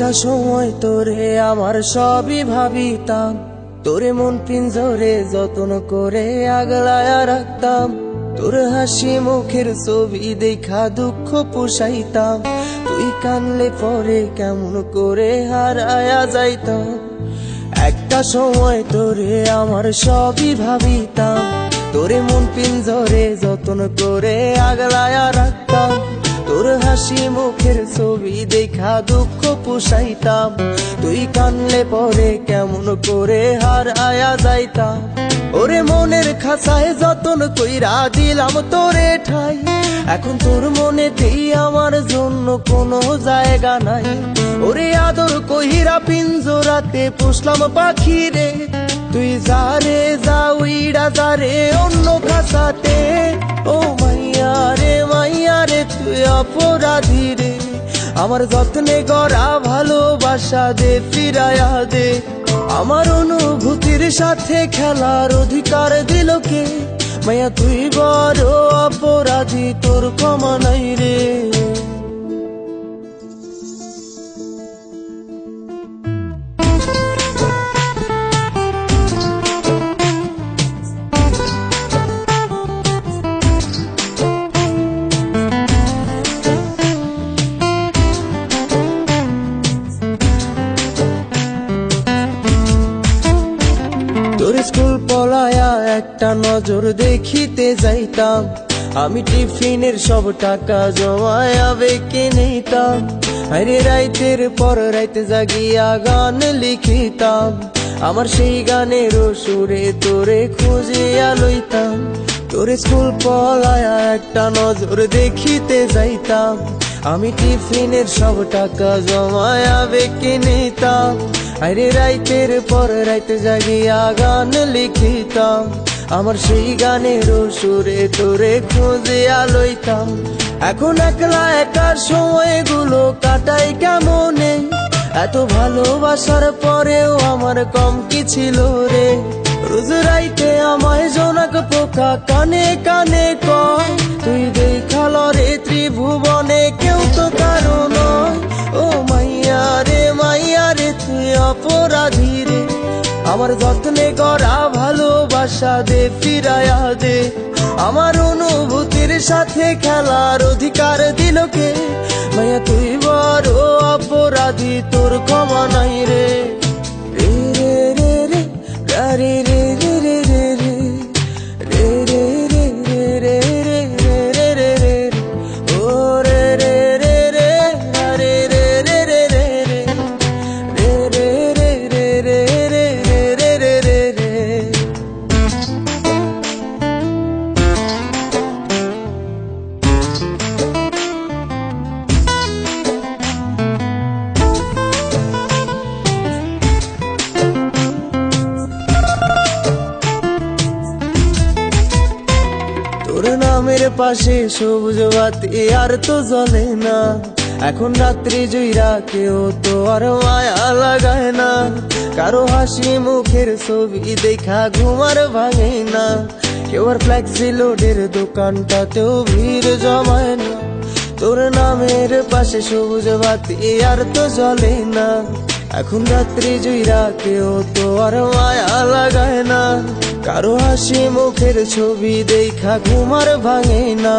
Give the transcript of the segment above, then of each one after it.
একটা সময় তোরে আমার সবই ভাবিতাম, তোরে মন পিঞ্জরে যত্ন করে আগলায়া রাখতাম। তোর হাসি মুখের ছবি দেখা দুঃখ পুষাইতাম, তুই কানলে পরে কেমন করে হারায়া যাইতাম। একটা সময় তোরে আমার সবই ভাবিতাম, তোরে মন পিঞ্জরে যত্ন করে আগলায়া রাখতাম। তোর হাসি মুখের ছবি দেখা দুঃখ পুষাইতাম, তুই কানলে পরে কেমন করে হারায়া যাইতাম। ওরে মনের খাঁচায় যতন কইরা দিলাম তোরে ঠাই, এখন তোর মনেতেই আমার জন্য কোনো জায়গা নাই। ওরে আদর কইরা পিঞ্জরাতে পুষলাম পাখি রে, তুই যারে যা উইড়া যারে অন্য খাঁচাতে। ও মাইয়া রে তুই অপরাধী রে, আমার যত্নে গড়া ভালোবাসা দে ফিরায়া দে। আমার অনুভূতির সাথে খেলার অধিকার দিল কে? মাইয়া তুই বড় অপরাধী, তোর ক্ষমা নাই রে। তোর স্কুল পলায়া একটা নজর দেখিতে যাইতাম, আমি টিফিনের সব টাকা জমায়া বেঁকে নিতাম। আরে রাইতের পর রাইতে জাগিয়া গান লিখিতাম, আমার সেই গানের সুরে তোরে খুঁজিয়া লইতাম। তোর স্কুল পলায়া একটা নজর দেখিতে যাইতাম, আমি টিফিনের সব টাকা জমায়া বেঁকে নিতাম। আরে রাইতের পর রাইতে জাগিয়া গান লিখিতাম, আমার সেই গানের সুরে তোরে খুঁজিয়া লইতাম। এখন একলা একার সময়গুলো কাটাই কেমনে, এত ভালোবাসার পরেও আমার কম কি ছিল রে। রোজ রাইতে আমায় জোনাক পোকা কানে কানে কয়, তুই দেখাল রে ত্রিভুবনে কেউ তো কারো নয়। ও মাইয়া রে তুই অপরাধী রে, আমার যত্নে গড়া ভালোবাসা দে ফিরায়া দে। আমার অনুভূতির সাথে খেলার অধিকার দিল কে? মাইয়া তুই বড় অপরাধী, তোর ক্ষমা নাই রে। রে রে রে রে রে রে রে রে রে রে রে রে রে রে রে রে ও রে রে রে রে রে রে রে রে রে রে রে রে রে রে রে। তোর নামের পাশে সবুজ বাতি আর তো জ্বলে না, এখন রাত্রি জুইরা কেউ তো আর মায়া লাগায় না। কারো হাসি মুখের ছবি দেখা ঘুমার ভাঙে না, কেউ আর ফ্লেক্সি লোডের দোকানটাতেও ভিড় জমায় না। তোর নামের পাশে সবুজ বাতি আর তো জ্বলে না, এখন রাত্রি জুইরা কেউ তো আর মায়া লাগায় না। কারো হাসি মুখের ছবি দেখা ঘুমার ভাঙে না,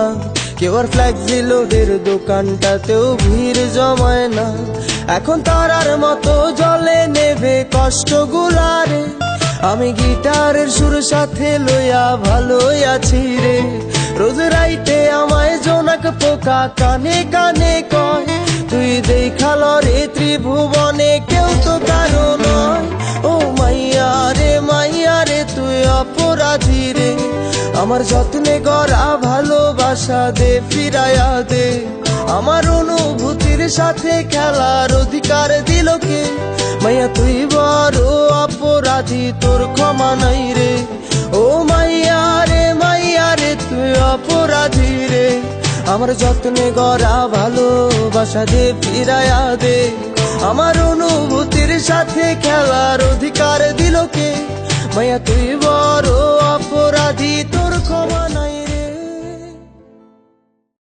কেউ আর ফ্লেক্সি লোডের দোকানটাতেও ভিড় জমায় না। এখন তারার মতো জলে নেবে কষ্ট গুলারে, আমি গিটারের সুর সাথে লইয়া ভালোই আছি রে। রোজ রাইতে আমায় জোনাক পোকা কানে কানে কয়, তুই দেখাল রে ত্রিভুবনে কেউ তো কারো নয়। ও মাইয়া রে তুই অপরাধী রে, আমার যত্নে গড়া ভালোবাসা দে ফিরায়া দে। আমার অনুভূতির সাথে খেলার অধিকার দিল কে? মাইয়া তুই বড় অপরাধী, তোর ক্ষমা নাই রে। ও মাইয়া রে তুই অপরাধী রে, আমার যত্নে গড়া ভালোবাসা দে ফিরায়া দে। আমার অনুভূতির সাথে খেলার অধিকার দিল কে? মাইয়া তুই